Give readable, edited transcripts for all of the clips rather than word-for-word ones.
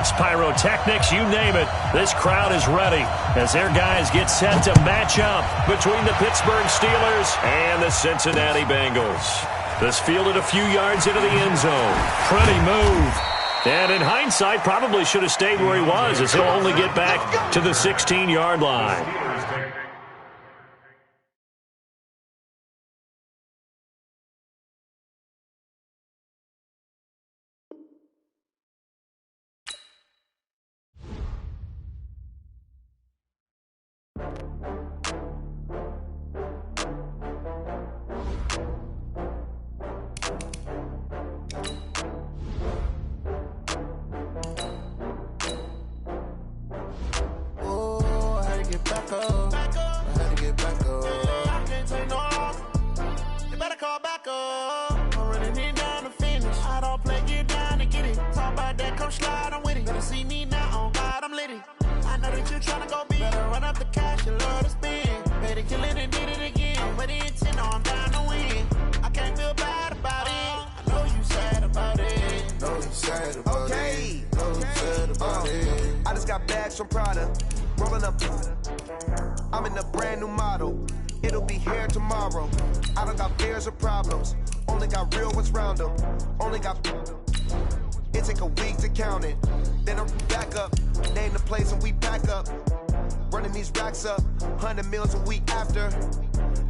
fireworks, pyrotechnics, you name it. This crowd is ready as their guys get set to match up between the Pittsburgh Steelers and the Cincinnati Bengals. This fielded a few yards into the end zone. Pretty move. And in hindsight, probably should have stayed where he was, as he'll only get back to the 16-yard line. I'm in a brand new model. It'll be here tomorrow. I don't got fears or problems. Only got real ones round them. Only got. It take a week to count it. Then I'm back up. Name the place and we pack up. Running these racks up. 100 meals a week after.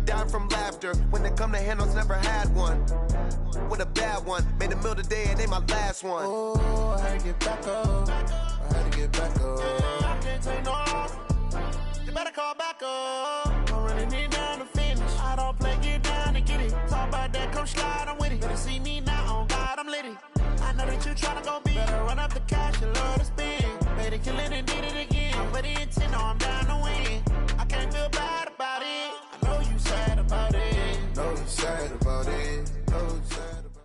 Down from laughter. When they come to handles, never had one. With a bad one. Made a meal today and they my last one. Oh, I had to get back up. I had to get back up. I can't take no off. You better call back up. I'm running it down to finish. I don't play, get down and get it. Talk about that, come slide, I'm with it. Better see me now, on God, I'm litty. I know that you tryna go big. Better run up the cash, you love to spend. Made it, kill it, and did it again. But the intent, no, I'm down to win. I can't feel bad about it. I know you sad about it. Know you sad about it. Know you sad about it.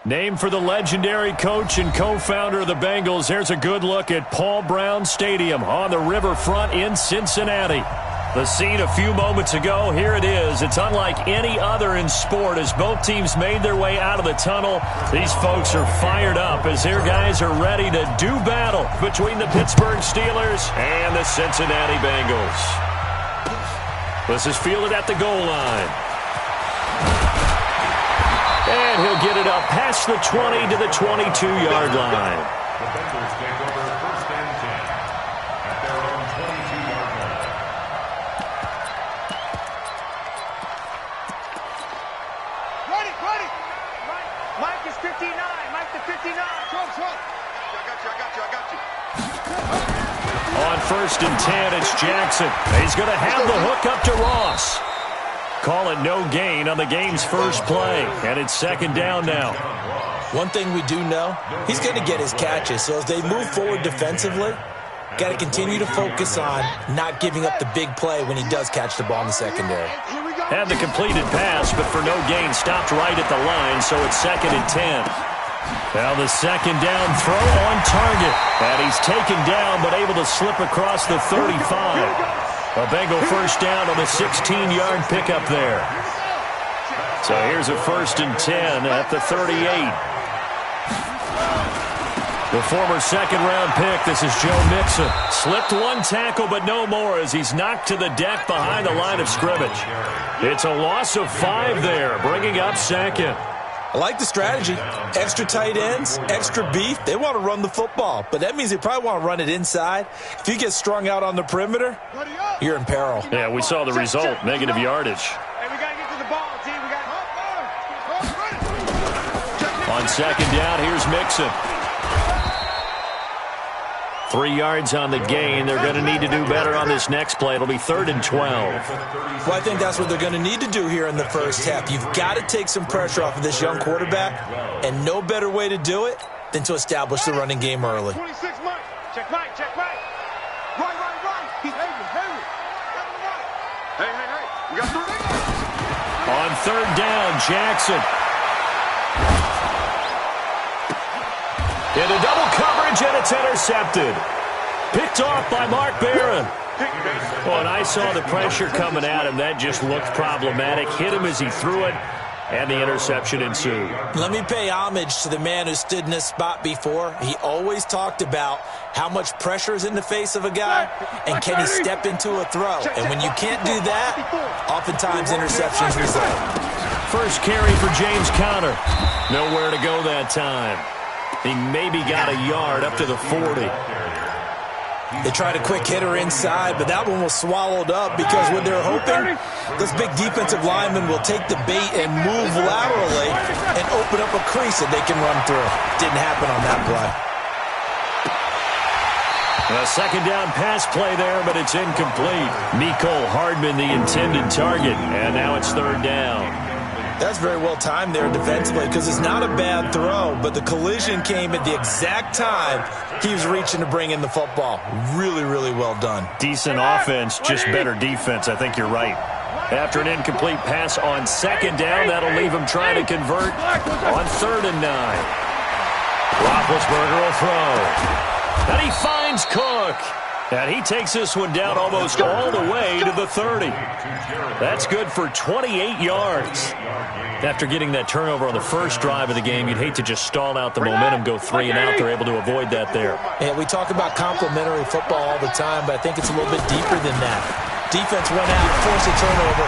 Named for the legendary coach and co-founder of the Bengals, here's a good look at Paul Brown Stadium on the riverfront in Cincinnati. The scene a few moments ago, here it is. It's unlike any other in sport as both teams made their way out of the tunnel. These folks are fired up as their guys are ready to do battle between the Pittsburgh Steelers and the Cincinnati Bengals. This is fielded at the goal line. And he'll get it up past the 20 to the 22-yard line. The Bengals take over first and 10 at their own 22-yard line. Ready. Mike is 59. Mike the 59. Throw. I got you. On first and 10, it's Jackson. He's going to have the hook up to Ross. Call it no gain on the game's first play, and it's second down now. One thing we do know, he's going to get his catches, so as they move forward defensively, got to continue to focus on not giving up the big play when he does catch the ball in the secondary. Had the completed pass, but for no gain, stopped right at the line, so it's second and 10. Now the second down throw on target, and he's taken down but able to slip across the 35. A Bengal first down on the 16-yard pickup there. So here's a first and 10 at the 38. The former second-round pick, this is Joe Mixon. Slipped one tackle, but no more as he's knocked to the deck behind the line of scrimmage. It's a loss of 5 there, bringing up second. I like the strategy. Extra tight ends, extra beef. They want to run the football, but that means they probably want to run it inside. If you get strung out on the perimeter, you're in peril. Yeah, we saw the result, negative yardage. Hey, we got to get to the ball, T. We got On second down, here's Mixon. 3 yards on the gain. They're going to need to do better on this next play. It'll be 3rd and 12. Well, I think that's what they're going to need to do here in the first half. You've got to take some pressure off of this young quarterback, and no better way to do it than to establish the running game early. 26 Mike. Check Mike. Right. He's Hey. We got 3. On third down, Jackson. Into double coverage, and it's intercepted. Picked off by Mark Barron. Well, and I saw the pressure coming at him. That just looked problematic. Hit him as he threw it. and the interception ensued. Let me pay homage to the man who stood in this spot before. He always talked about how much pressure is in the face of a guy, and can he step into a throw. And when you can't do that, oftentimes interceptions result. First carry for James Conner. Nowhere to go that time. He maybe got a yard up to the 40. They tried a quick hitter inside, but that one was swallowed up because what they're hoping, this big defensive lineman will take the bait and move laterally and open up a crease that they can run through. Didn't happen on that play. A second down pass play there, but it's incomplete. Mecole Hardman, the intended target, and now it's third down. That's very well timed there defensively because it's not a bad throw, but the collision came at the exact time he was reaching to bring in the football. Really, really well done. Decent offense, just better defense. I think you're right. After an incomplete pass on second down, that'll leave him trying to convert on 3rd and 9. Roethlisberger will throw. And he finds Cook. And he takes this one down almost all the way to the 30. That's good for 28 yards. After getting that turnover on the first drive of the game, you'd hate to just stall out the momentum, go 3 and out. They're able to avoid that there. Yeah, we talk about complementary football all the time, but I think it's a little bit deeper than that. Defense went out, forced a turnover,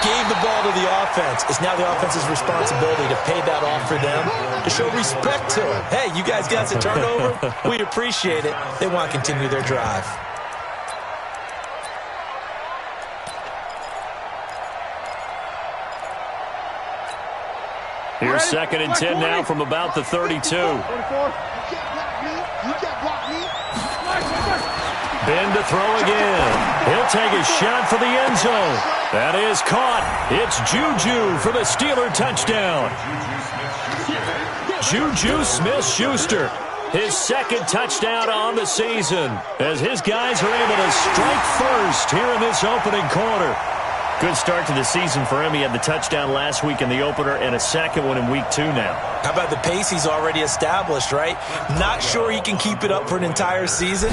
gave the ball to the offense. It's now the offense's responsibility to pay that off for them, to show respect to it. Hey, you guys got the turnover. We appreciate it. They want to continue their drive. Here's 2nd and 10 now from about the 32. Ben to throw again. He'll take a shot for the end zone. That is caught. It's Juju for the Steeler touchdown. Juju Smith-Schuster, his 2nd touchdown on the season, as his guys are able to strike first here in this opening quarter. Good start to the season for him. He had the touchdown last week in the opener and a second one in week 2 now. How about the pace he's already established, right? Not sure he can keep it up for an entire season,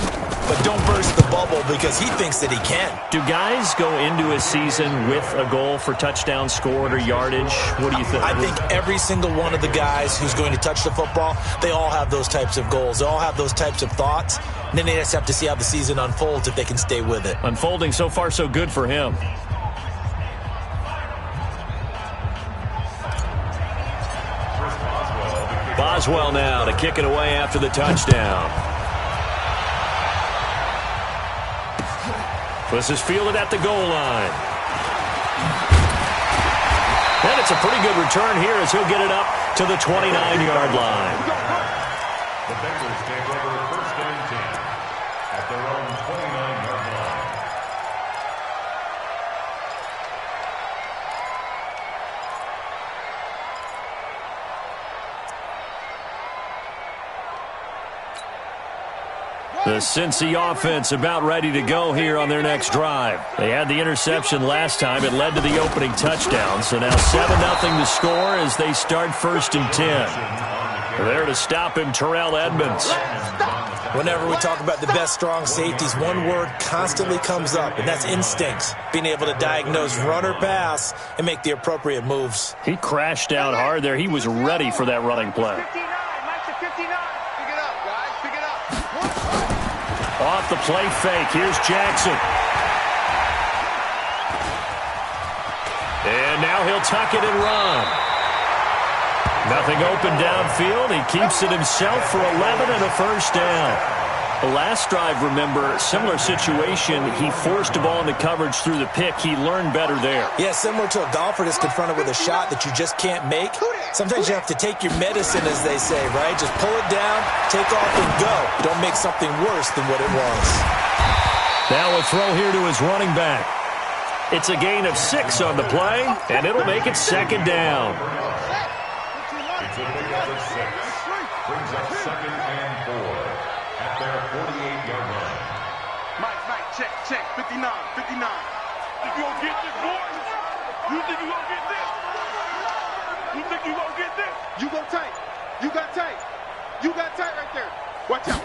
but don't burst the bubble because he thinks that he can. Do guys go into a season with a goal for touchdown scored or yardage? What do you think? I think every single one of the guys who's going to touch the football, they all have those types of goals. They all have those types of thoughts. And then they just have to see how the season unfolds if they can stay with it. Unfolding so far so good for him. Boswell now to kick it away after the touchdown. This is fielded at the goal line. And it's a pretty good return here as he'll get it up to the 29-yard line. The Bengals take over 1st and 10 at their own 29-yard line. The Cincy offense about ready to go here on their next drive. They had the interception last time. It led to the opening touchdown. So now 7-0 to score as they start 1st and 10. There to stop him, Terrell Edmonds. Whenever we talk about the best strong safeties, one word constantly comes up, and that's instincts. Being able to diagnose run or pass and make the appropriate moves. He crashed down hard there. He was ready for that running play. 59, Mike to 59. Pick it up, guys. Pick it up. Off the play fake. Here's Jackson. And now he'll tuck it and run. Nothing open downfield. He keeps it himself for 11 and a 1st down. The last drive, remember, similar situation. He forced a ball into coverage through the pick. He learned better there. Yeah, similar to a golfer that's confronted with a shot that you just can't make. Sometimes you have to take your medicine, as they say, right? Just pull it down, take off, and go. Don't make something worse than what it was. Now a throw here to his running back. It's a gain of 6 on the play, and it'll make it 2nd down. It's a big up of 6. Brings up 2nd and 4 at their 48-yard line. Mike, check. 59. You gonna get this, boys? You think you gonna get this? You think you gonna get this? You go tight. You got tight. You got tight right there. Watch out.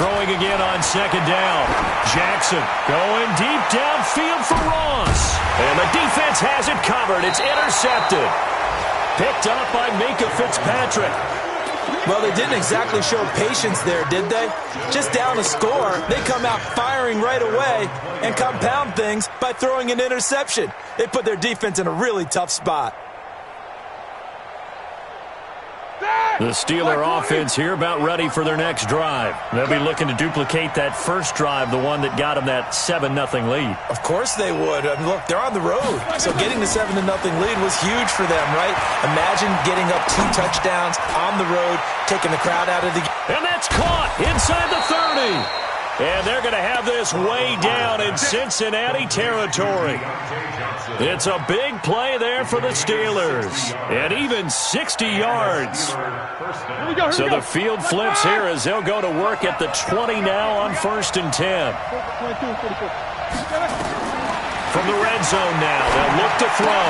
Throwing again on second down. Jackson going deep downfield for Ross. And the defense has it covered. It's intercepted. Picked up by Minkah Fitzpatrick. Well, they didn't exactly show patience there, did they? Just down a score, they come out firing right away and compound things by throwing an interception. They put their defense in a really tough spot. The Steeler offense here about ready for their next drive. They'll be looking to duplicate that first drive, the one that got them that 7-0 lead. Of course they would. I mean, look, they're on the road. So getting the 7-0 lead was huge for them, right? Imagine getting up 2 touchdowns on the road, taking the crowd out of the game. And that's caught inside the 30. And they're going to have this way down in Cincinnati territory. It's a big play there for the Steelers. And even 60 yards. So the field flips here as they'll go to work at the 20 now on 1st and 10. From the red zone now, they'll look to throw.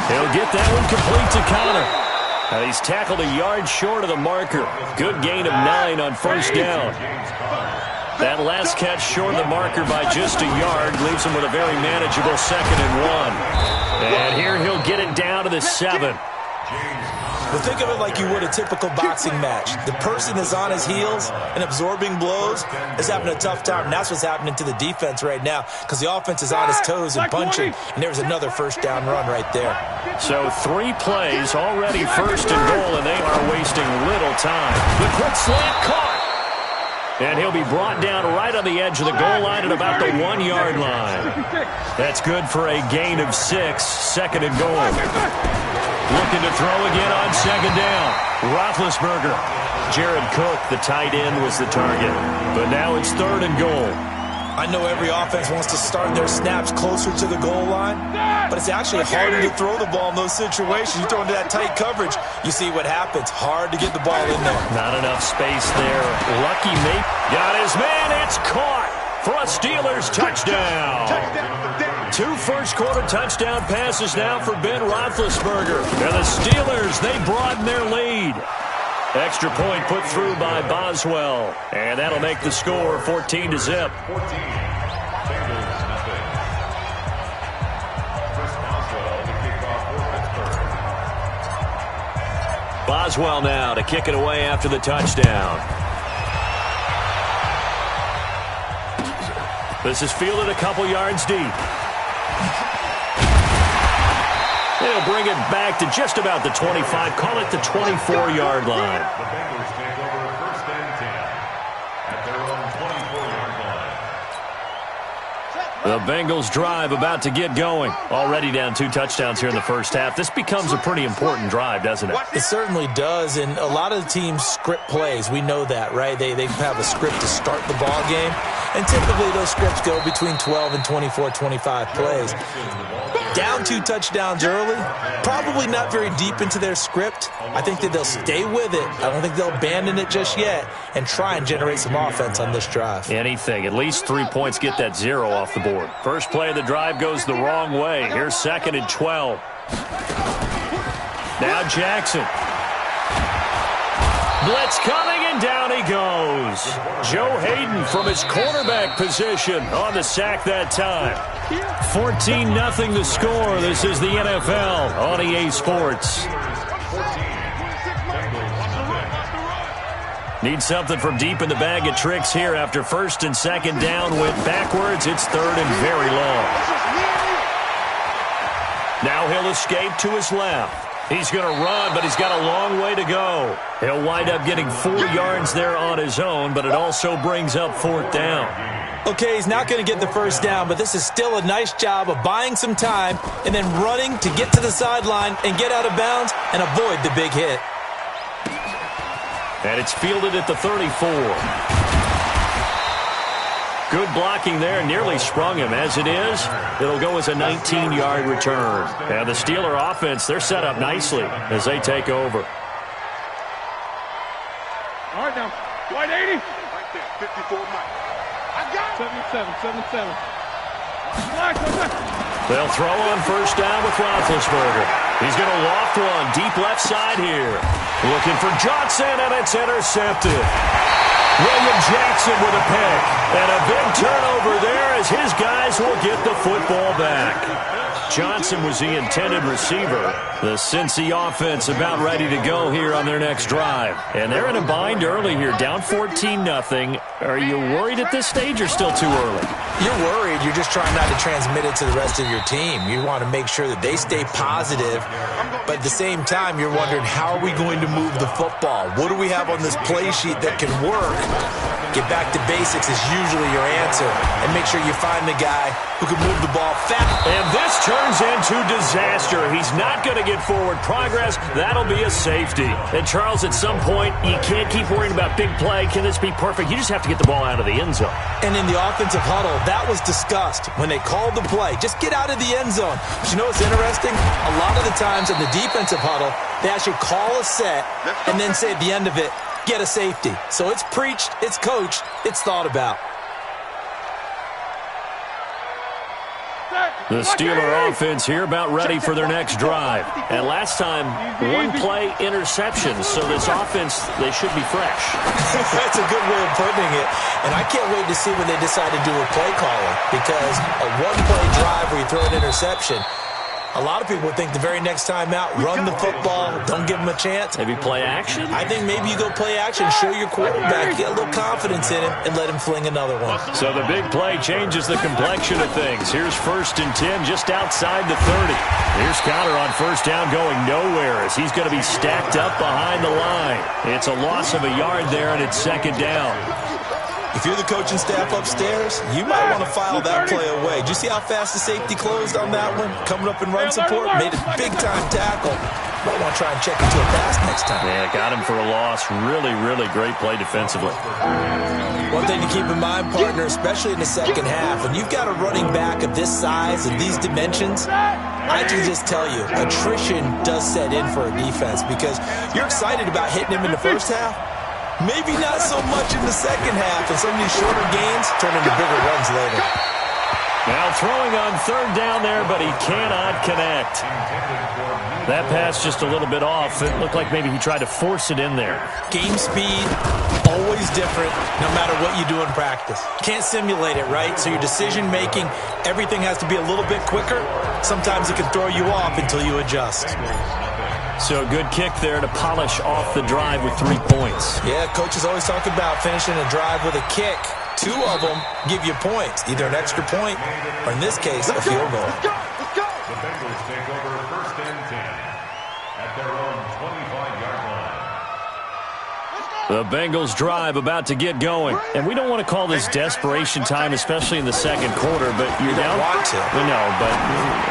He'll get that one complete to Connor. He's tackled a yard short of the marker. Good gain of 9 on 1st down. That last catch short of the marker by just a yard leaves him with a very manageable 2nd and 1. And here he'll get it down to the 7. Well, think of it like you would a typical boxing match. The person is on his heels and absorbing blows is having a tough time. And that's what's happening to the defense right now because the offense is on his toes and punching. And there's another 1st down run right there. So 3 plays already 1st and goal, and they are wasting little time. The quick slant caught. And he'll be brought down right on the edge of the goal line at about the 1-yard line. That's good for a gain of 6, 2nd and goal. Looking to throw again on 2nd down. Roethlisberger. Jared Cook, the tight end, was the target. But now it's 3rd and goal. I know every offense wants to start their snaps closer to the goal line, but it's actually harder to throw the ball in those situations. You throw into that tight coverage, you see what happens. Hard to get the ball in there. Not enough space there. Lucky mate. Got his man. It's caught for a Steelers touchdown. 2 first-quarter touchdown passes now for Ben Roethlisberger. And the Steelers, they broaden their lead. Extra point put through by Boswell. And that'll make the score 14-0. Boswell now to kick it away after the touchdown. This is fielded a couple yards deep. They'll bring it back to just about the 25. Call it the 24-yard line. The Bengals take over 1st and 10 at their own 24-yard line. The Bengals drive about to get going. Already down 2 touchdowns here in the first half. This becomes a pretty important drive, doesn't it? It certainly does, and a lot of the teams script plays. We know that, right? They have a script to start the ball game, and typically those scripts go between 12 and 24, 25 plays. Down 2 touchdowns early, probably not very deep into their script. I think that they'll stay with it. I don't think they'll abandon it just yet and try and generate some offense on this drive. Anything. At least 3 points get that 0 off the board. First play of the drive goes the wrong way. Here's 2nd and 12. Now Jackson. Blitz coming, and down he goes. Joe Hayden from his quarterback position on the sack that time. 14-0 the score. This is the NFL on EA Sports. Need something from deep in the bag of tricks here after 1st and 2nd down. Went backwards. It's 3rd and very long. Now he'll escape to his left. He's going to run, but he's got a long way to go. He'll wind up getting 4 yards there on his own, but it also brings up 4th down. Okay, he's not going to get the 1st down, but this is still a nice job of buying some time and then running to get to the sideline and get out of bounds and avoid the big hit. And it's fielded at the 34. Good blocking there, nearly sprung him. As it is, it'll go as a 19-yard return. And the Steeler offense, they're set up nicely as they take over. All right, now. White 80. Right there, 54 Mike. I got it. 77. They'll throw on 1st down with Roethlisberger. He's going to loft one deep left side here. Looking for Johnson, and it's intercepted. William Jackson with a pick. And a big turnover there as his guys will get the football back. Johnson was the intended receiver. The Cincy offense about ready to go here on their next drive. And they're in a bind early here, down 14-0. Are you worried at this stage or still too early? You're worried. You're just trying not to transmit it to the rest of your team. You want to make sure that they stay positive. But at the same time, you're wondering, how are we going to move the football? What do we have on this play sheet that can work? Get back to basics is usually your answer. And make sure you find the guy who can move the ball fast. And this turns into disaster. He's not going to get forward progress. That'll be a safety. And, Charles, at some point, you can't keep worrying about big play. Can this be perfect? You just have to get the ball out of the end zone. And in the offensive huddle, that was discussed when they called the play. Just get out of the end zone. But you know what's interesting? A lot of the times in the defensive huddle, they actually call a set and then say at the end of it, get a safety. So it's preached, it's coached, it's thought about. The Steeler offense here about ready for their next drive. And last time, one play interception. So this offense, they should be fresh. That's a good way of putting it. And I can't wait to see when they decide to do a play calling. Because a one-play drive where you throw an interception, a lot of people think the very next time out, run the football, don't give them a chance. Maybe play action? I think maybe you go play action, show your quarterback, get a little confidence in him, and let him fling another one. So the big play changes the complexion of things. Here's 1st and 10 just outside the 30. Here's Conner on first down going nowhere as he's going to be stacked up behind the line. It's a loss of a yard there, and it's 2nd down. If you're the coaching staff upstairs, you might want to file that play away. Did you see how fast the safety closed on that one? Coming up in run support, made a big-time tackle. Might want to try and check into a pass next time. Yeah, got him for a loss. Really, really great play defensively. One thing to keep in mind, partner, especially in the second half, when you've got a running back of this size and these dimensions, I can just tell you, attrition does set in for a defense because you're excited about hitting him in the first half. Maybe not so much in the second half, and some of these shorter gains turn into bigger runs later. Now throwing on 3rd down there, but he cannot connect. That pass just a little bit off. It looked like maybe he tried to force it in there. Game speed, always different, no matter what you do in practice. Can't simulate it, right? So your decision-making, everything has to be a little bit quicker. Sometimes it can throw you off until you adjust. So a good kick there to polish off the drive with 3 points. Yeah, coaches always talk about finishing a drive with a kick. 2 of them give you points, either an extra point or, in this case, a field goal. The Bengals take over 1st and 10 at their own 25-yard line. The Bengals drive about to get going. And we don't want to call this desperation time, especially in the second quarter, but you're down. Want to. We know, but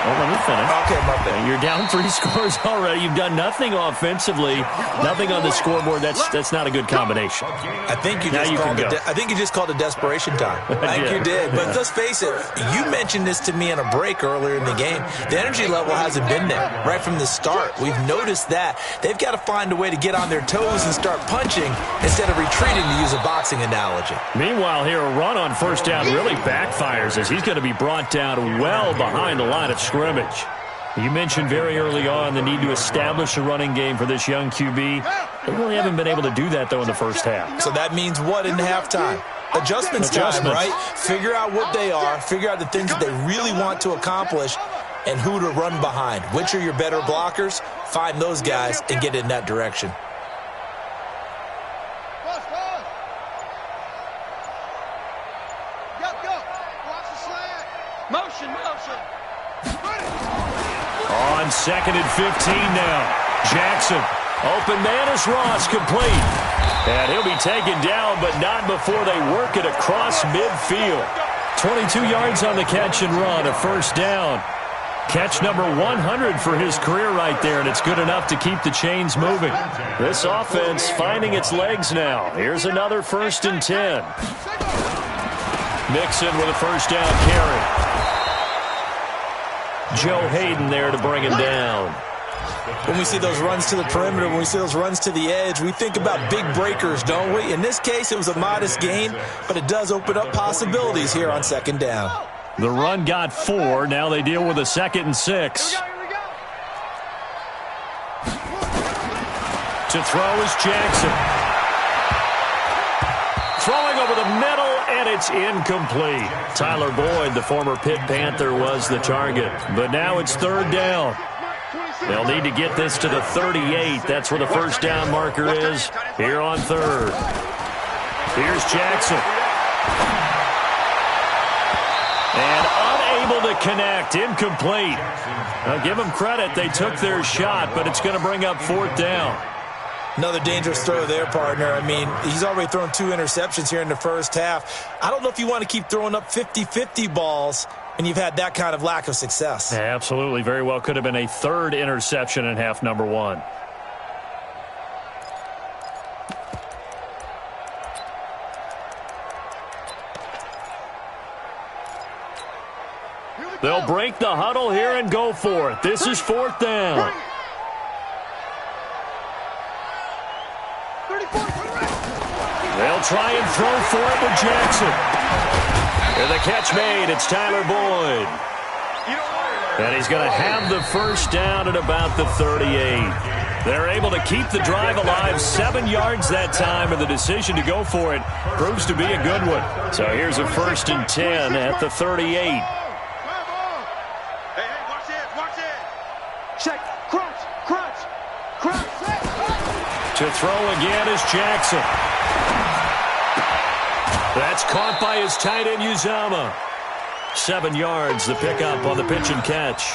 let me finish. Okay, my bad. You're down 3 scores already. You've done nothing offensively, nothing on the scoreboard. That's not a good combination. I think you just called it desperation time. I think you did. But let's face it, you mentioned this to me in a break earlier in the game. The energy level hasn't been there right from the start. We've noticed that. They've got to find a way to get on their toes and start punching instead of retreating, to use a boxing analogy. Meanwhile, here a run on 1st down really backfires as he's going to be brought down well behind the line of scrimmage. You mentioned very early on the need to establish a running game for this young QB. They really haven't been able to do that, though, in the first half. So that means what in halftime? Adjustments time, right? Figure out what they are, figure out the things that they really want to accomplish, and who to run behind. Which are your better blockers? Find those guys and get in that direction. Motion. On 2nd and 15 now. Jackson. Open man is Ross, complete. And he'll be taken down, but not before they work it across midfield. 22 yards on the catch and run, a 1st down. Catch number 100 for his career right there, and it's good enough to keep the chains moving. This offense finding its legs now. Here's another 1st and 10. Mixon with a 1st down carry. Joe Hayden there to bring him down. When we see those runs to the perimeter, when we see those runs to the edge, we think about big breakers, don't we? In this case, it was a modest gain, but it does open up possibilities here on 2nd down. The run got 4. Now they deal with a 2nd and 6. To throw is Jackson. the middle, and it's incomplete. Tyler Boyd, the former Pitt Panther, was the target. But now it's third down. They'll need to get this to the 38. That's where the first down marker is here on third. Here's Jackson. And unable to connect. Incomplete. Now give them credit. They took their shot, but it's going to bring up fourth down. Another dangerous throw there, partner. I mean, he's already thrown 2 interceptions here in the first half. I don't know if you want to keep throwing up 50-50 balls and you've had that kind of lack of success. Yeah, absolutely. Very well could have been a third interception in half number 1. They'll break the huddle here and go for it. This is fourth down. They'll try and throw for it with Jackson. And the catch made. It's Tyler Boyd. And he's going to have the first down at about the 38. They're able to keep the drive alive. 7 yards that time, and the decision to go for it proves to be a good one. So here's a 1st and 10 at the 38. Check, crunch, crunch, crunch. To throw again is Jackson. That's caught by his tight end, Uzama. 7 yards, the pickup on the pitch and catch.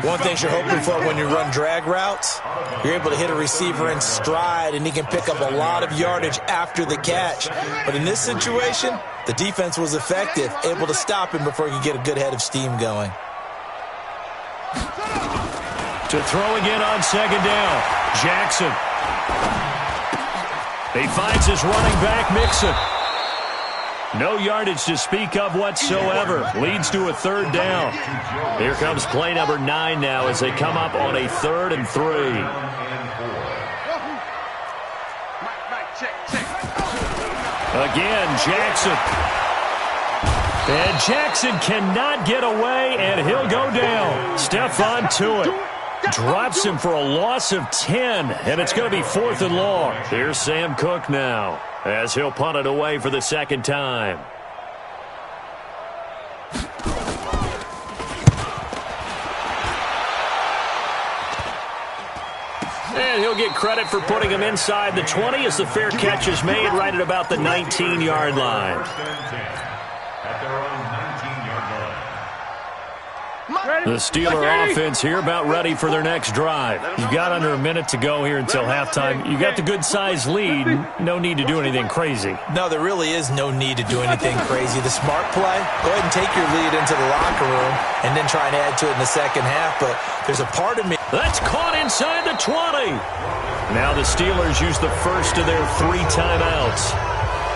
One thing you're hoping for when you run drag routes, you're able to hit a receiver in stride, and he can pick up a lot of yardage after the catch. But in this situation, the defense was effective, able to stop him before he could get a good head of steam going. To throw again on second down, Jackson. He finds his running back, Mixon. No yardage to speak of whatsoever. Leads to a third down. Here comes play number 9 now as they come up on a 3rd and 3. Again, Jackson. And Jackson cannot get away, and he'll go down. Stephon Tuitt drops him for a loss of 10, and it's going to be 4th and long. Here's Sam Cook now as he'll punt it away for the second time. And he'll get credit for putting him inside the 20 as the fair catch is made right at about the 19-yard line. The Steeler offense here about ready for their next drive. You've got under a minute to go here until halftime. You've got the good-sized lead. No need to do anything crazy. No, there really is no need to do anything crazy. The smart play, go ahead and take your lead into the locker room and then try and add to it in the second half. But there's a part of me. That's caught inside the 20. Now the Steelers use the first of their 3 timeouts,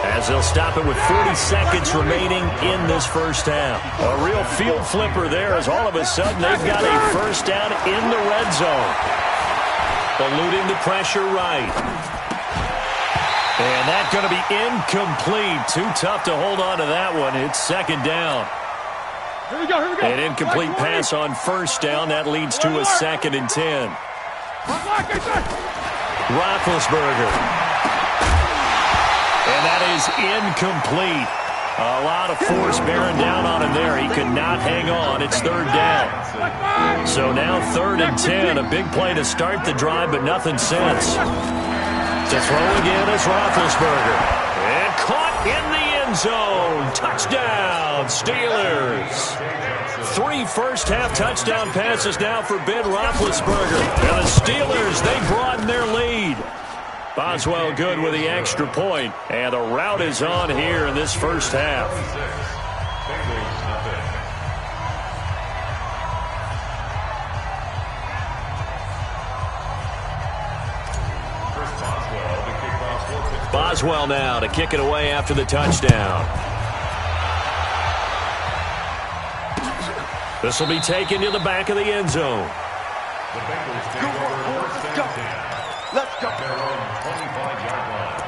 as they'll stop it with 40 seconds remaining in this first half. A real field flipper there as all of a sudden they've got a first down in the red zone. Eluding the pressure right. And that's going to be incomplete. Too tough to hold on to that one. It's second down. Here we go. An incomplete pass on first down. That leads to a 2nd and 10. Roethlisberger. And that is incomplete. A lot of force bearing down on him there. He could not hang on. It's third down. So now 3rd and 10. A big play to start the drive, but nothing since. To throw again is Roethlisberger. And caught in the end zone. Touchdown, Steelers. 3 first-half touchdown passes now for Ben Roethlisberger. And the Steelers, they broaden their lead. Boswell good with the extra point, and the route is on here in this first half. Boswell now to kick it away after the touchdown. This will be taken to the back of the end zone. The Bengals take over first and 10. Let's go. Their own 25-yard line.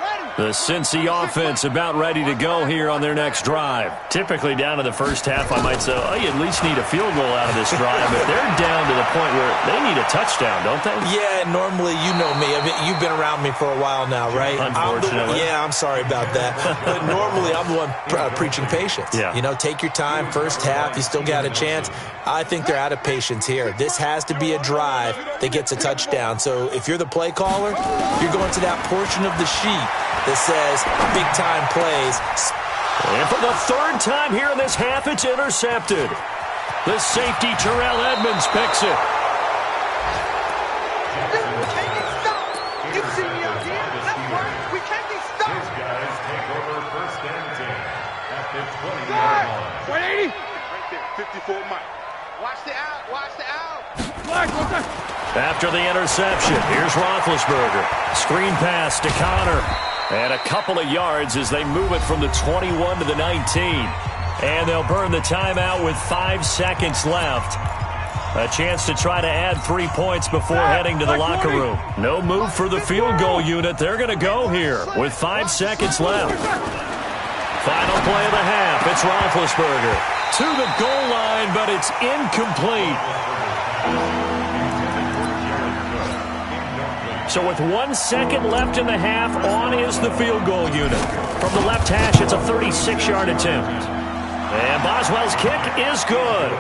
Ready. The Cincy offense about ready to go here on their next drive. Typically down to the first half, I might say, oh, you at least need a field goal out of this drive, but they're down to the point where they need a touchdown, don't they? Yeah, normally, you know me. I mean, you've been around me for a while now, right? Unfortunately. I'm sorry about that. But normally, I'm the one preaching patience. Yeah. You know, take your time. First half, you still got a chance. I think they're out of patience here. This has to be a drive that gets a touchdown. So if you're the play caller, you're going to that portion of the sheet that says big-time plays. And for the third time here in this half, it's intercepted. The safety, Terrell Edmonds, picks it. You see me out here? That's right. We can't be stopped. His guys take over first and 10 at the 20-yard line. 180. Right there, 54 Mike. Watch the out. Watch the out. After the interception, here's Roethlisberger. Screen pass to Connor. And a couple of yards as they move it from the 21 to the 19. And they'll burn the timeout with 5 seconds left. A chance to try to add 3 points before heading to the locker room. No move for the field goal unit. They're going to go here with 5 seconds left. Final play of the half. It's Roethlisberger to the goal line, but it's incomplete. So with 1 second left in the half, on is the field goal unit. From the left hash, it's a 36-yard attempt. And Boswell's kick is good.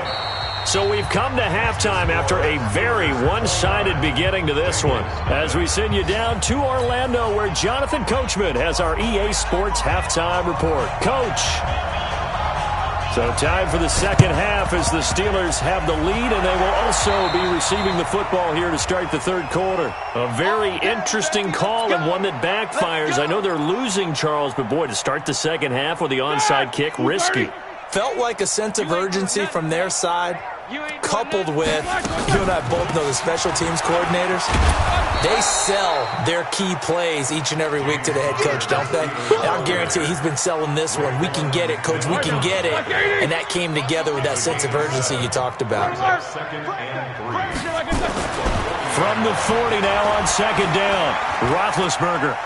So we've come to halftime after a very one-sided beginning to this one. As we send you down to Orlando, where Jonathan Coachman has our EA Sports halftime report. Coach. So time for the second half as the Steelers have the lead, and they will also be receiving the football here to start the third quarter. A very interesting call and one that backfires. I know they're losing, Charles, but boy, to start the second half with the onside kick, risky. Felt like a sense of urgency from their side, coupled with, you and I both know the special teams coordinators, they sell their key plays each and every week to the head coach, don't they? And I'll guarantee he's been selling this one. We can get it, coach, we can get it. And that came together with that sense of urgency you talked about. From the 40 now on second down, Roethlisberger.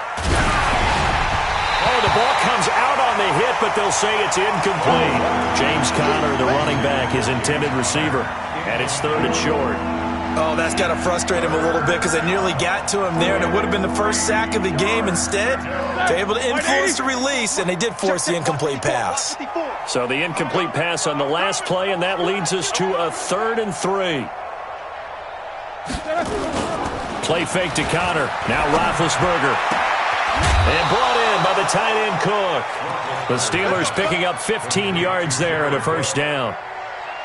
Oh, the ball comes out on the hit, but they'll say it's incomplete. James Conner, the running back, his intended receiver. And it's third and short. Oh, that's got to frustrate him a little bit because they nearly got to him there, and it would have been the first sack of the game. Instead, they're able to influence the release, and they did force the incomplete pass. So the incomplete pass on the last play, and that leads us to a 3rd and 3. Play fake to Conner. Now Roethlisberger. And brought in by the tight end Cook. The Steelers picking up 15 yards there and a first down.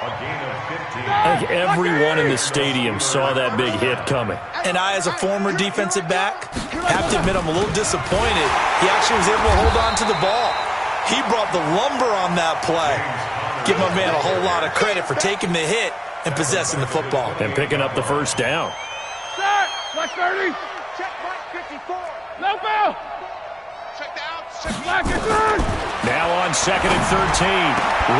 I think everyone in the stadium saw that big hit coming. And I, as a former defensive back, have to admit I'm a little disappointed. He actually was able to hold on to the ball. He brought the lumber on that play. Give my man a whole lot of credit for taking the hit and possessing the football. And picking up the first down. Set. Black 30. Check Mike 54. No foul. Check the out. Check Black is good. Now on 2nd and 13.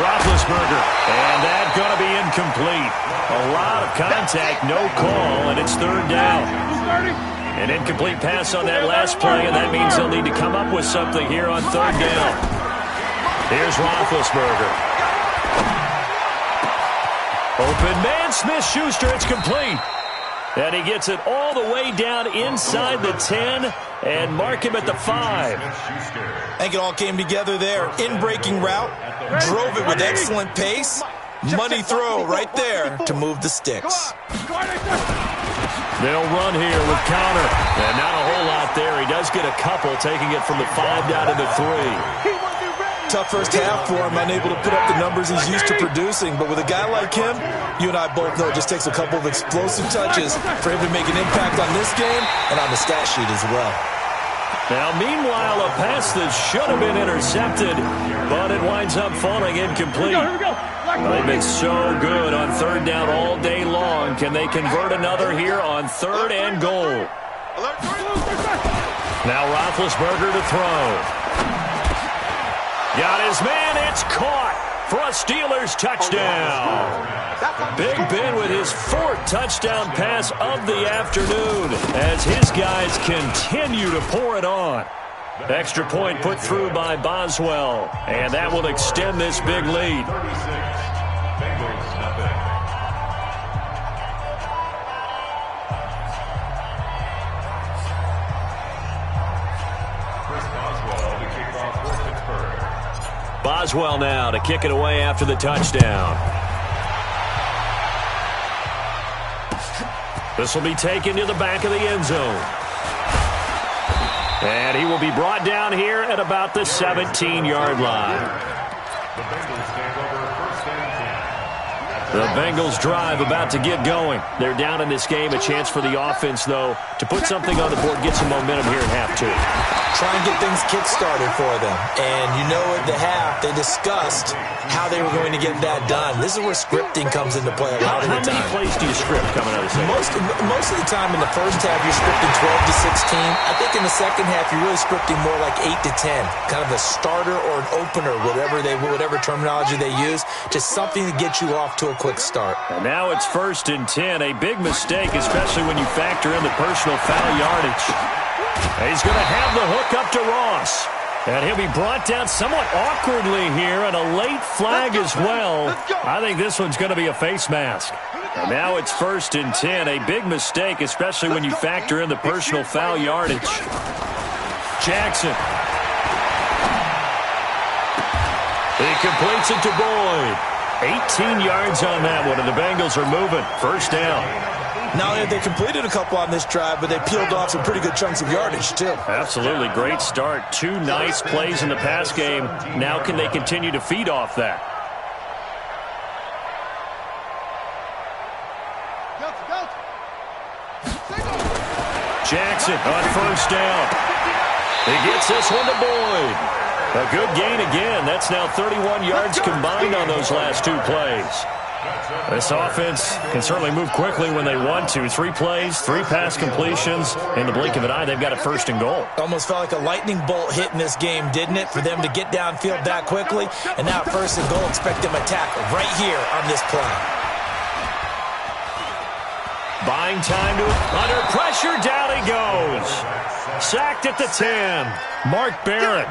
Roethlisberger. And that's going to be incomplete. A lot of contact, no call, and it's third down. An incomplete pass on that last play, and that means they'll need to come up with something here on third down. Here's Roethlisberger. Open man, Smith-Schuster, it's complete. And he gets it all the way down inside the 10 and mark him at the 5. I think it all came together there. In-breaking route, drove it with excellent pace. Money throw right there to move the sticks. They'll run here with Conner. And not a whole lot there. He does get a couple, taking it from the 5 down to the 3. Tough first half for him, unable to put up the numbers he's used to producing. But with a guy like him, you and I both know it just takes a couple of explosive touches for him to make an impact on this game and on the stat sheet as well. Now, meanwhile, a pass that should have been intercepted, but it winds up falling incomplete. They've been so good on third down all day long. Can they convert another here on 3rd and goal? Now Roethlisberger to throw. Got his man, it's caught for a Steelers touchdown. Big Ben with his 4th touchdown pass of the afternoon as his guys continue to pour it on. Extra point put through by Boswell, and that will extend this big lead. 36. Bengals nothing. Chris Boswell to kick off for Pittsburgh. Boswell now to kick it away after the touchdown. This will be taken to the back of the end zone. And he will be brought down here at about the 17-yard line. The Bengals take over first and 10. The Bengals drive about to get going. They're down in this game. A chance for the offense, though, to put something on the board, get some momentum here in half 2. Try and get things kick-started for them. And you know at the half, they discussed how they were going to get that done. This is where scripting comes into play a lot of the time. How many plays do you script coming out of the second? Most of the time in the first half, you're scripting 12 to 16. I think in the second half, you're really scripting more like 8 to 10. Kind of a starter or an opener, whatever terminology they use. Just something to get you off to a quick start. And now it's first and 10. A big mistake, especially when you factor in the personal foul yardage. He's going to have the hook up to Ross. And he'll be brought down somewhat awkwardly here, and a late flag as well. I think this one's going to be a face mask. And now it's first and 10. A big mistake, especially when you factor in the personal foul yardage. Jackson. He completes it to Boyd. 18 yards on that one, and the Bengals are moving. First down. Not only have they completed a couple on this drive, but they peeled off some pretty good chunks of yardage, too. Absolutely. Great start. 2 nice plays in the pass game. Now can they continue to feed off that? Jackson on first down. He gets this one to Boyd. A good gain again. That's now 31 yards combined on those last 2 plays. This offense can certainly move quickly when they want to. 3 plays, 3 pass completions. In the blink of an eye, they've got it first and goal. Almost felt like a lightning bolt hit in this game, didn't it? For them to get downfield that quickly. And now first and goal, expect them to tackle right here on this play. Buying time to under pressure. Down he goes. Sacked at the 10. Mark Barrett.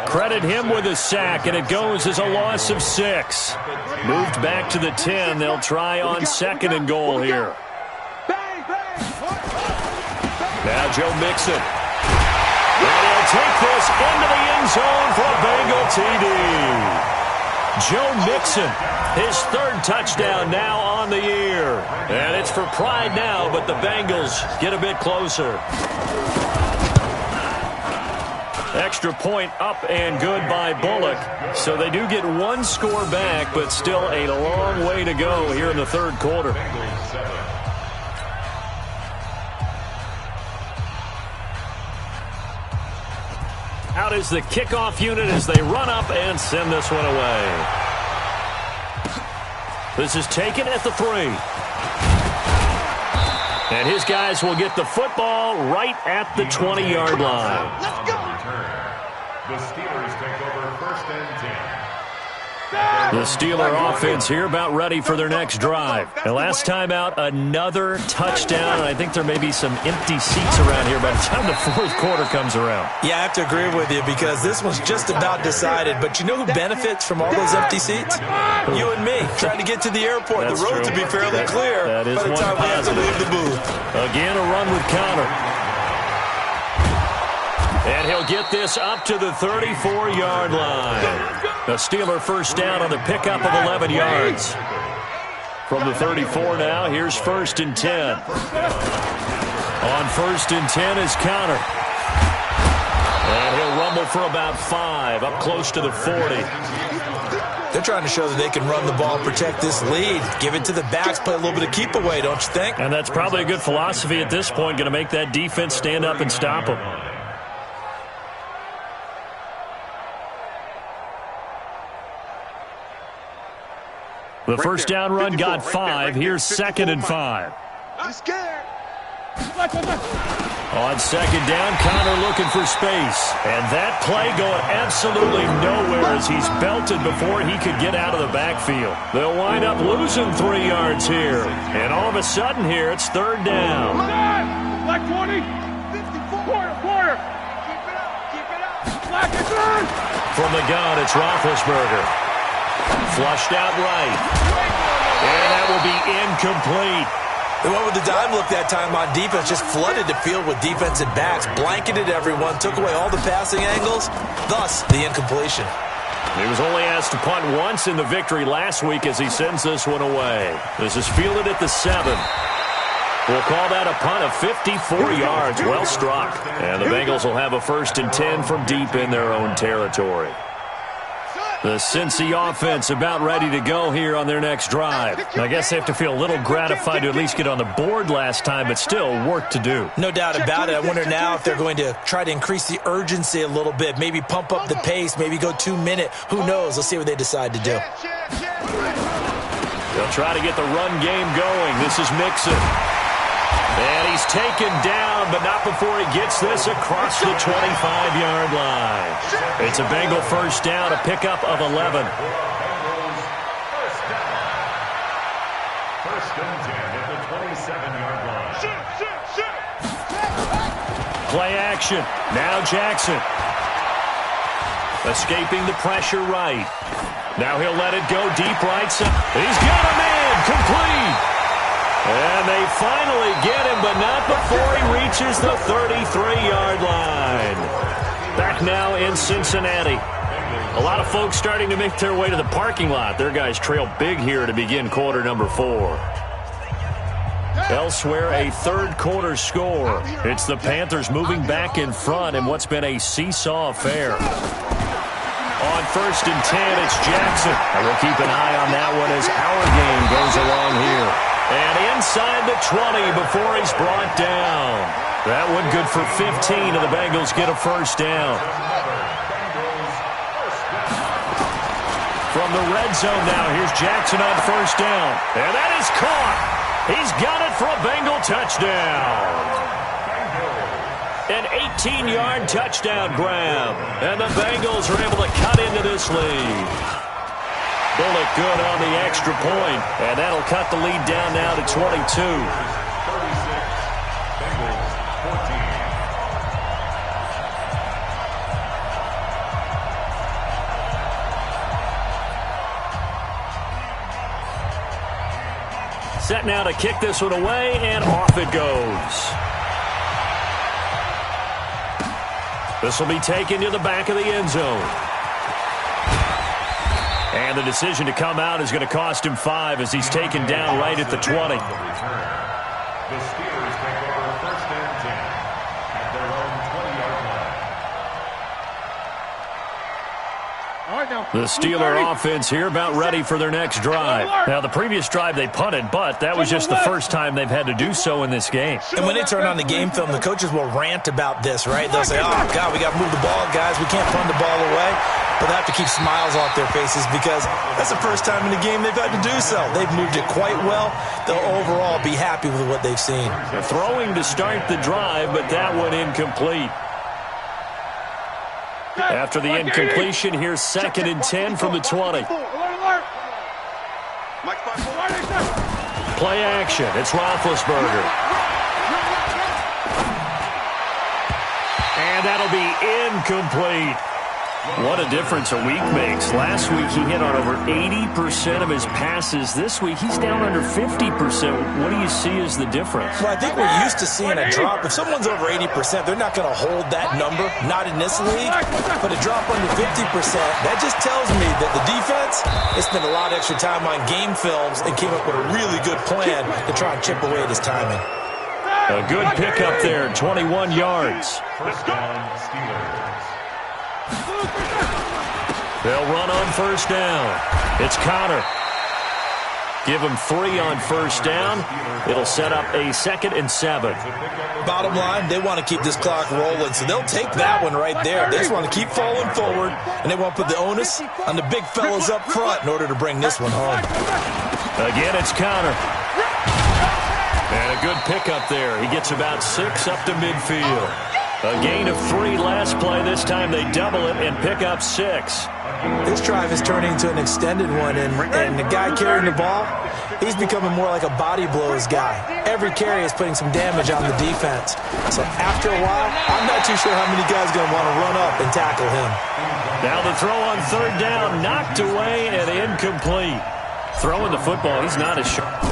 Credit him with a sack, and it goes as a loss of 6. Moved back to the 10. They'll try on second and goal here. Now Joe Mixon. And he'll take this into the end zone for a Bengal TD. Joe Mixon, his 3rd touchdown now on the year. And it's for pride now, but the Bengals get a bit closer. Extra point up and good by Bullock. So they do get 1 score back, but still a long way to go here in the 3rd quarter. Out is the kickoff unit as they run up and send this one away. This is taken at the 3. And his guys will get the football right at the 20-yard line. Let's go. The Steelers take over first and 10. The Steeler offense here about ready for their next drive. And last time out, another touchdown. And I think there may be some empty seats around here by the time the 4th quarter comes around. Yeah, I have to agree with you because this one's just about decided. But you know who benefits from all those empty seats? You and me, trying to get to the airport. That's the road true. to be fairly clear that is by the time we have to leave the booth. Again, a run with Connor. And he'll get this up to the 34-yard line. The Steeler first down on the pickup of 11 yards. From the 34 now, here's first and 10. On first and 10 is Connor. And he'll rumble for about 5, up close to the 40. They're trying to show that they can run the ball, protect this lead, give it to the backs, play a little bit of keep away, don't you think? And that's probably a good philosophy at this point, going to make that defense stand up and stop them. The first down run got 5. Here's second and 5. I'm scared. On second down, Connor looking for space. And that play going absolutely nowhere as he's belted before he could get out of the backfield. They'll wind up losing 3 yards here. And all of a sudden here, it's 3rd down. Like 20. 54. Quarter. Keep it up. From the gun, it's Roethlisberger. Flushed out right. And that will be incomplete. They went with the dime look that time on defense, just flooded the field with defensive backs, blanketed everyone, took away all the passing angles, thus the incompletion. He was only asked to punt once in the victory last week as he sends this one away. This is fielded at the 7. We'll call that a punt of 54 yards. Well struck. And the Bengals will have a 1st and 10 from deep in their own territory. The Cincy offense about ready to go here on their next drive. I guess they have to feel a little gratified to at least get on the board last time, but still work to do. No doubt about it. I wonder now if they're going to try to increase the urgency a little bit, maybe pump up the pace, maybe go 2-minute. Who knows? Let's see what they decide to do. They'll try to get the run game going. This is Mixon. And he's taken down, but not before he gets this across the 25-yard line. It's a Bengal 1st down, a pickup of 11. First and 10 at the 27-yard line. Play action. Now Jackson. Escaping the pressure right. Now he'll let it go deep right side. He's got a man. Complete. And they finally get him, but not before he reaches the 33-yard line. Back now in Cincinnati. A lot of folks starting to make their way to the parking lot. Their guys trail big here to begin quarter number 4. Elsewhere, a 3rd quarter score. It's the Panthers moving back in front in what's been a seesaw affair. On 1st and 10, it's Jackson. And we'll keep an eye on that one as our game goes along here. And inside the 20 before he's brought down. That one good for 15, and the Bengals get a 1st down. From the red zone now, here's Jackson on 1st down. And that is caught. He's got it for a Bengal touchdown. An 18-yard touchdown grab. And the Bengals are able to cut into this lead. Bullock good on the extra point, and that'll cut the lead down now to 22. 36, Bengals 14. Set now to kick this one away, and off it goes. This will be taken to the back of the end zone. And the decision to come out is going to cost him 5 as he's taken down right at the 20. The Steelers take over 1st and 10 at their own 20-yard line. The Steeler offense here about ready for their next drive. Now, the previous drive they punted, but that was just the first time they've had to do so in this game. And when they turn on the game film, the coaches will rant about this, right? They'll say, oh, God, we got to move the ball, guys. We can't punt the ball away. But they have to keep smiles off their faces because that's the first time in the game they've had to do so. They've moved it quite well. They'll overall be happy with what they've seen. They're throwing to start the drive, but that one incomplete. After the incompletion, here's 2nd and 10 from the 20. Play action. It's Roethlisberger. And that'll be incomplete. What a difference a week makes. Last week he hit on over 80% of his passes. This week he's down under 50%. What do you see as the difference? Well, I think we're used to seeing a drop. If someone's over 80%, they're not going to hold that number. Not in this league. But a drop under 50%, that just tells me that the defense has spent a lot of extra time on game films and came up with a really good plan to try and chip away at his timing. A good pickup there, 21 yards. 1st down, Steelers. They'll run on 1st down. It's Connor. Give him 3 on 1st down. It'll set up a 2nd and 7. Bottom line, they want to keep this clock rolling, so they'll take that one right there. They just want to keep falling forward, and they want to put the onus on the big fellas up front in order to bring this one home. Again, it's Connor. And a good pickup there. He gets about 6 up to midfield. A gain of 3 last play. This time they double it and pick up 6. This drive is turning into an extended one, and the guy carrying the ball, he's becoming more like a body blows guy. Every carry is putting some damage on the defense. So after a while, I'm not too sure how many guys are going to want to run up and tackle him. Now the throw on third down, knocked away and incomplete. Throwing the football, he's not as sharp.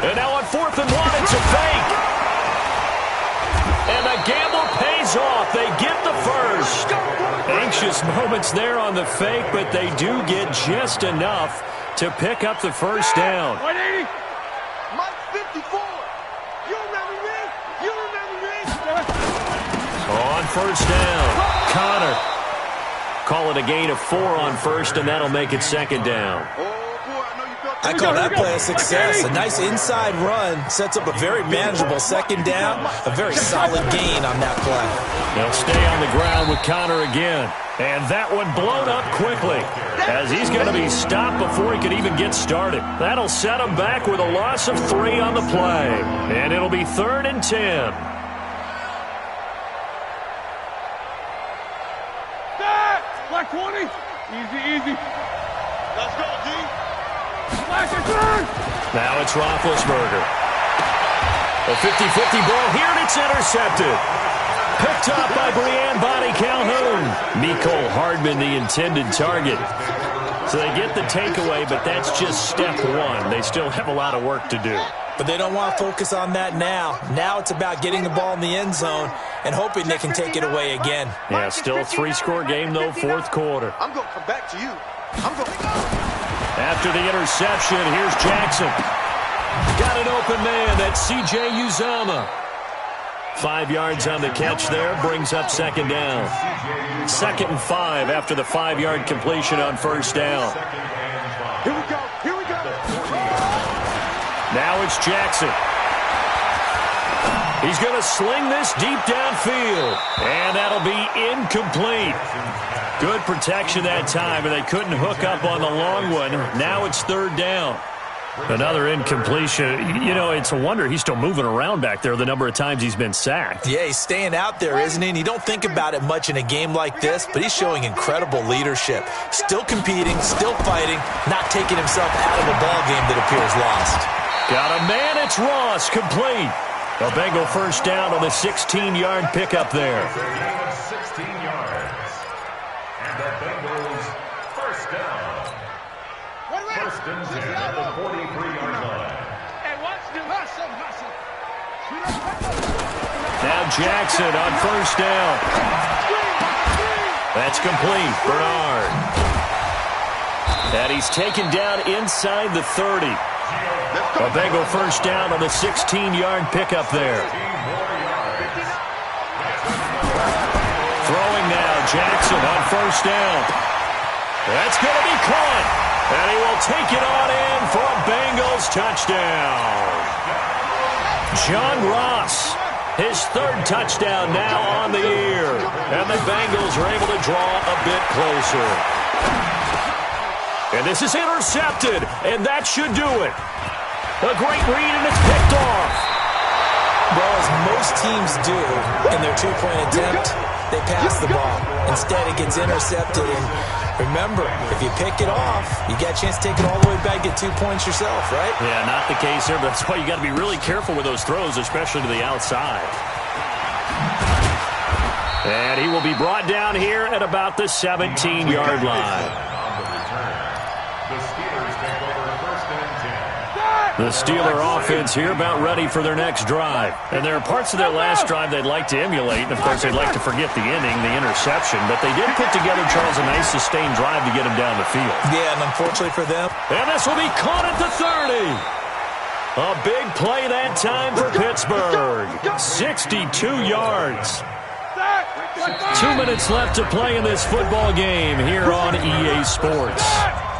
And now on 4th and 1, it's a fake. And the gamble pays off. They get the first. Anxious moments there on the fake, but they do get just enough to pick up the first down. 180. Mike 54. You remember me? You remember me? On first down, Connor. Call it a gain of 4 on first, and that'll make it second down. I call that play a success. A nice inside run sets up a very manageable second down. A very solid gain on that play. They'll stay on the ground with Connor again. And that one blown up quickly as he's going to be stopped before he could even get started. That'll set him back with a loss of 3 on the play. And it'll be 3rd and 10. Black 20. Easy, easy. Let's go, D. Now it's Roethlisberger. A 50-50 ball here, and it's intercepted. Picked up by Brianne Bonnie Calhoun. Mecole Hardman, the intended target. So they get the takeaway, but that's just step 1. They still have a lot of work to do. But they don't want to focus on that now. Now it's about getting the ball in the end zone and hoping they can take it away again. Yeah, still a 3-score game, though, 4th quarter. I'm going to come back to you. After the interception, here's Jackson. Got an open man. That's C.J. Uzomah. 5 yards on the catch there. Brings up second down. 2nd and 5 after the 5-yard completion on first down. Here we go. Here we go. Now it's Jackson. He's going to sling this deep downfield. And that'll be incomplete. Good protection that time, and they couldn't hook up on the long one. Now it's 3rd down. Another incompletion. You know, it's a wonder he's still moving around back there the number of times he's been sacked. Yeah, he's staying out there, isn't he? And you don't think about it much in a game like this, but he's showing incredible leadership. Still competing, still fighting, not taking himself out of a ball game that appears lost. Got a man, it's Ross, complete. A Bengal first down on the 16-yard pickup there. 16 yards. And the Bengals first down. First and 10 at the 43-yard line. Now Jackson on first down. That's complete. Bernard. And he's taken down inside the 30. A Bengal first down on the 16-yard pickup there. Throwing now, Jackson on first down. That's going to be caught. And he will take it on in for a Bengals touchdown. John Ross, his 3rd touchdown now on the year. And the Bengals are able to draw a bit closer. And this is intercepted, and that should do it. A great read, and it's picked off. Well, as most teams do in their 2-point attempt, they pass the ball. Instead, it gets intercepted. And remember, if you pick it off, you get a chance to take it all the way back, get 2 points yourself, right? Yeah, not the case here, but that's why you got to be really careful with those throws, especially to the outside. And he will be brought down here at about the 17-yard line. The Steeler offense here about ready for their next drive. And there are parts of their last drive they'd like to emulate. And, of course, they'd like to forget the inning, the interception. But they did put together, Charles, a nice sustained drive to get him down the field. Yeah, and unfortunately for them. And this will be caught at the 30. A big play that time for Pittsburgh. 62 yards. 2 minutes left to play in this football game here on EA Sports.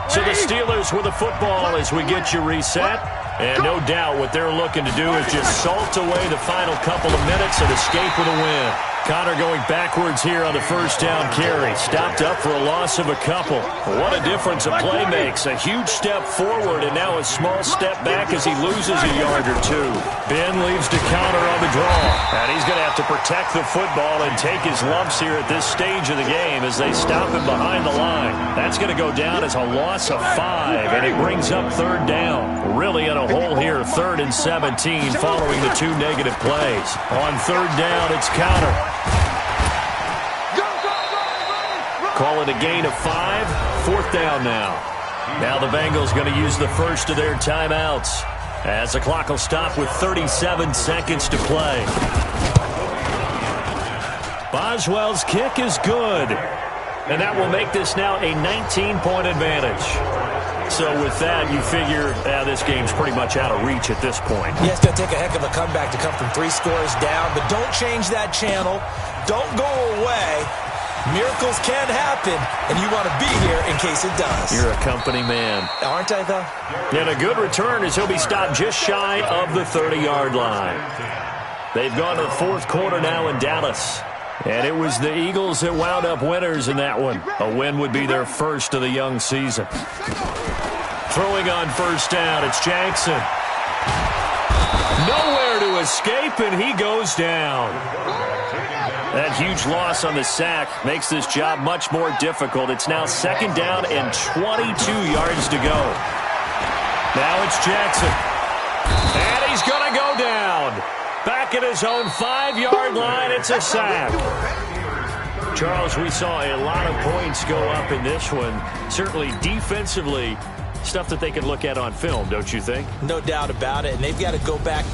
So the Steelers with the football as we get you reset. And no doubt what they're looking to do is just salt away the final couple of minutes and escape with a win. Connor going backwards here on the first down carry. Stopped up for a loss of a couple. What a difference a play makes. A huge step forward and now a small step back as he loses a yard or two. Ben leaves to Connor on the draw. And he's going to have to protect the football and take his lumps here at this stage of the game as they stop him behind the line. That's going to go down as a loss of 5, and it brings up third down. Really in a hole here, 3rd and 17 following the 2 negative plays. On third down, it's Connor. Call it a gain of 5, 4th down now. Now the Bengals going to use the first of their timeouts as the clock will stop with 37 seconds to play. Boswell's kick is good, and that will make this now a 19-point advantage. So with that, you figure this game's pretty much out of reach at this point. Yeah, it's going to take a heck of a comeback to come from 3 scores down, but don't change that channel. Don't go away. Miracles can happen, and you want to be here in case it does. You're a company man. Aren't I, though? And a good return as he'll be stopped just shy of the 30-yard line. They've gone to the 4th quarter now in Dallas. And it was the Eagles that wound up winners in that one. A win would be their first of the young season. Throwing on first down, it's Jackson. Nowhere to escape, and he goes down. That huge loss on the sack makes this job much more difficult. It's now 2nd down and 22 yards to go. Now it's Jackson. And he's going to go down. Back at his own 5-yard line, it's a sack. Charles, we saw a lot of points go up in this one. Certainly defensively, stuff that they can look at on film, don't you think? No doubt about it, and they've got to go back.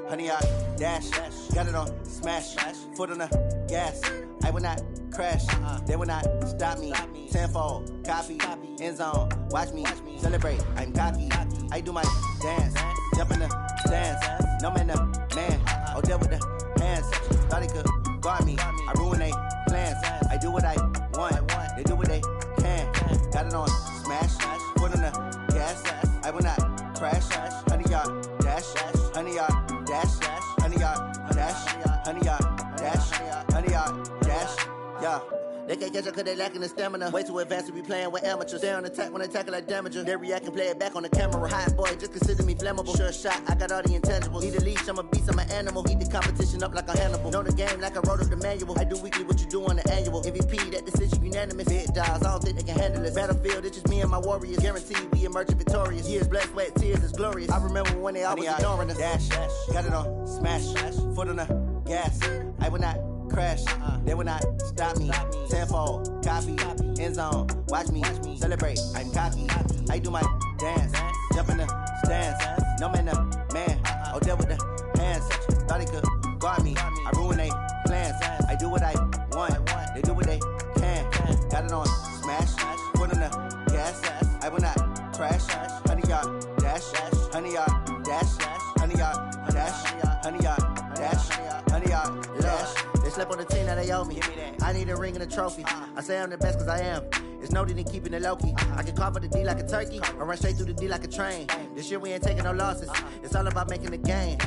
Honey, I dash, got it on smash, foot on the gas. I will not crash, they will not stop me. Tenfold, copy, end zone, watch me celebrate. I'm cocky, I do my dance, jump in the stands. No man, the man, oh, deal with the hands. Thought he could guard me, I ruin they plans. I do what I want, they do what they can. Got it on smash, foot on the gas. I will not crash, honey, y'all dash, honey, y'all dash, honey, y'all dash, honey, y'all dash, honey, y'all dash, yeah. They can't catch up cause they lacking the stamina. Way too advanced to be playing with amateurs. Stay on attack when they tackle like damager. They react and play it back on the camera. Hot boy, just consider me flammable. Sure shot, I got all the intangibles. Need a leash, I'm a beast, I'm an animal. Heat the competition up like a Hannibal. Know the game like I wrote up the manual. I do weekly what you do on the annual. MVP, that decision unanimous. Big dials, I don't think they can handle this. Battlefield, it's just me and my warriors. Guaranteed we emerging victorious. Years, blood, sweat, tears, it's glorious. I remember when they always ignoring us. Dash, got it on smash, foot on the gas. I will not crash, they will not stop me. Tenfold, copy, end zone, watch me celebrate. I'm cocky, I do my dance, jump in the stands. No man, the man, oh, deal with the hands. Thought he could guard me, I ruin they plans. I do what I want, they do what they can. Got it on smash, foot on the gas. I will not crash, honey, y'all dash, honey, y'all dash, honey, y'all dash, honey, y'all dash, honey, y'all dash. They slept on the team that they owe me. I need a ring and a trophy. I say I'm the best cause I am. It's no need in keeping it low-key. I can carve up the D like a turkey or run straight through the D like a train. This year we ain't taking no losses. It's all about making the game.